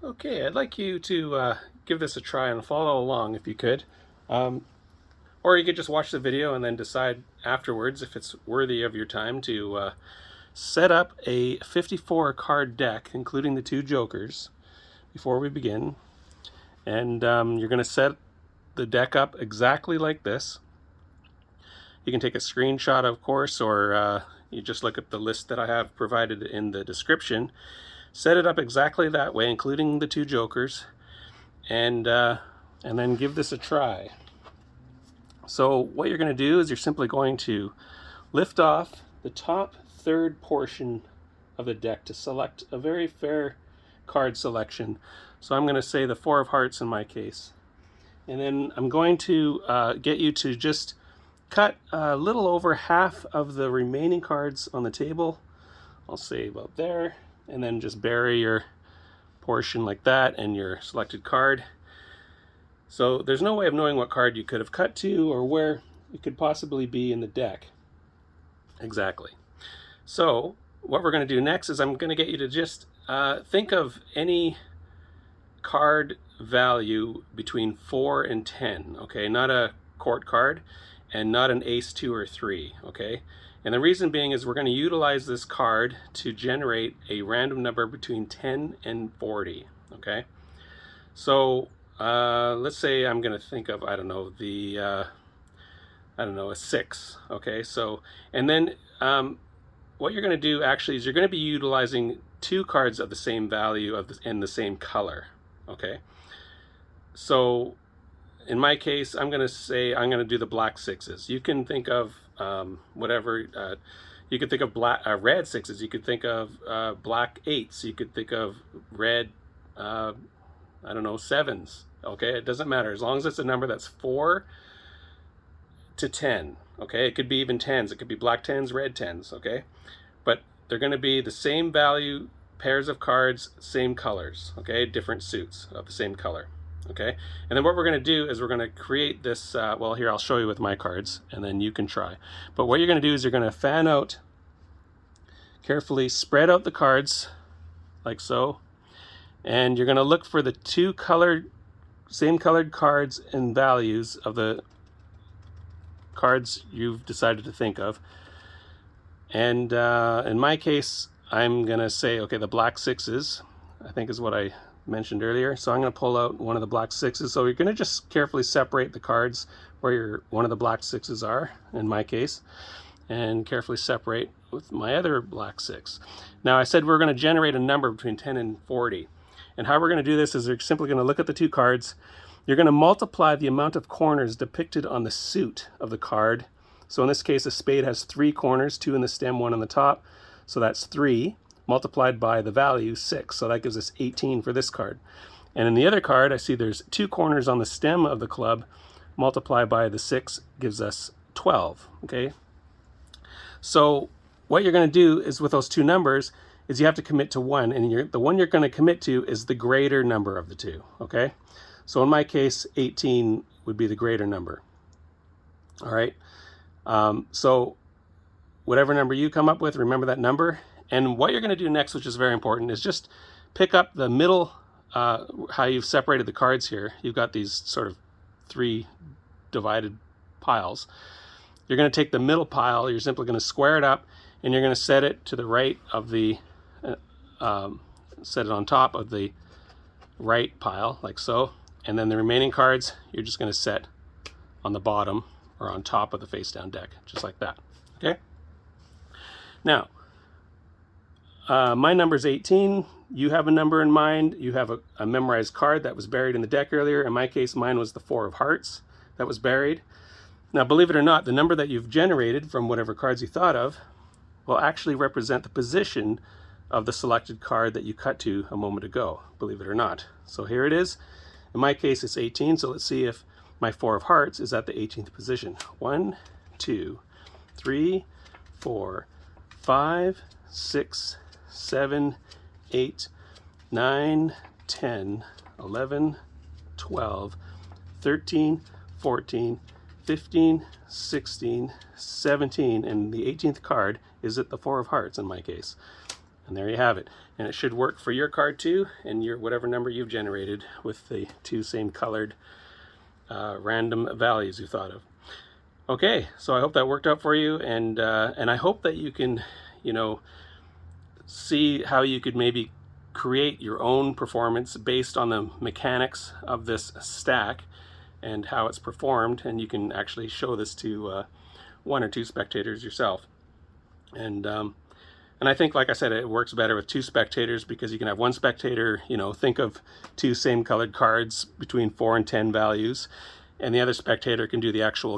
Okay, I'd like you to give this a try and follow along if you could. Um, or you could just watch the video and then decide afterwards if it's worthy of your time to set up a 54 card deck, including the two jokers, before we begin. And you're going to set the deck up exactly like this. You can take a screenshot, of course, or you just look at the list that I have provided in the description. Set it up exactly that way, including the two jokers, and then give this a try. So what you're going to do is you're simply going to lift off the top third portion of the deck to select a very fair card selection. So I'm going to say the four of hearts in my case. And then I'm going to get you to just cut a little over half of the remaining cards on the table. I'll say about there, and then just bury your portion like that and your selected card. So there's no way of knowing what card you could have cut to or where it could possibly be in the deck. Exactly. So what we're going to do next is I'm going to get you to just think of any card value between 4 and 10, okay? Not a court card and not an ace, 2, or 3, okay? And the reason being is we're going to utilize this card to generate a random number between 10 and 40, okay? So let's say I'm going to think of, I don't know, a 6, okay? So, and then what you're going to do actually is you're going to be utilizing two cards of the same value in the same color, okay? So in my case, I'm going to say I'm going to do the black 6s. You can think of whatever. You could think of red 6s. You could think of black 8s. You could think of red, I don't know, 7s. Okay, it doesn't matter as long as it's a number that's 4 to 10. Okay, it could be even 10s. It could be black 10s, red 10s. Okay, but they're going to be the same value pairs of cards, same colors. Okay, different suits of the same color. Okay, and then what we're going to do is we're going to create this, well, here I'll show you with my cards and then you can try. But what you're going to do is you're going to fan out, carefully spread out the cards like so, and you're going to look for the two same colored cards and values of the cards you've decided to think of. And in my case, I'm going to say, okay, the black 6s, I think is what I mentioned earlier. So I'm going to pull out one of the black 6s. So you're going to just carefully separate the cards where one of the black 6s are, in my case, and carefully separate with my other black 6. Now I said we're going to generate a number between 10 and 40. And how we're going to do this is you're simply going to look at the two cards. You're going to multiply the amount of corners depicted on the suit of the card. So in this case, a spade has 3 corners, 2 in the stem, 1 on the top. So that's 3 multiplied by the value 6. So that gives us 18 for this card. And in the other card, I see there's 2 corners on the stem of the club. Multiplied by the 6 gives us 12. Okay. So what you're going to do is with those two numbers is you have to commit to one, and the one you're going to commit to is the greater number of the two. Okay. So in my case, 18 would be the greater number. All right. So whatever number you come up with, remember that number. And what you're going to do next, which is very important, is just pick up the middle, how you've separated the cards here. You've got these sort of 3 divided piles. You're going to take the middle pile, you're simply going to square it up, and you're going to set it to the right of the, set it on top of the right pile, like so. And then the remaining cards, you're just going to set on the bottom or on top of the face down deck, just like that. Okay? Now, my number is 18. You have a number in mind. You have a memorized card that was buried in the deck earlier. In my case, mine was the 4 of hearts that was buried. Now, believe it or not, the number that you've generated from whatever cards you thought of will actually represent the position of the selected card that you cut to a moment ago, believe it or not. So here it is. In my case, it's 18. So let's see if my 4 of hearts is at the 18th position. 1, 2, 3, 4, 5, 6, 7, 8, 9, 10, 11, 12, 13, 14, 15, 16, 17, and the 18th card is at the 4 of hearts in my case. And there you have it. And it should work for your card too, and your whatever number you've generated with the two same colored random values you thought of. Okay, so I hope that worked out for you, and I hope that you can, you know, see how you could maybe create your own performance based on the mechanics of this stack and how it's performed, and you can actually show this to one or two spectators yourself. And I think, like I said, it works better with two spectators because you can have one spectator, you know, think of two same colored cards between 4 and 10 values, and the other spectator can do the actual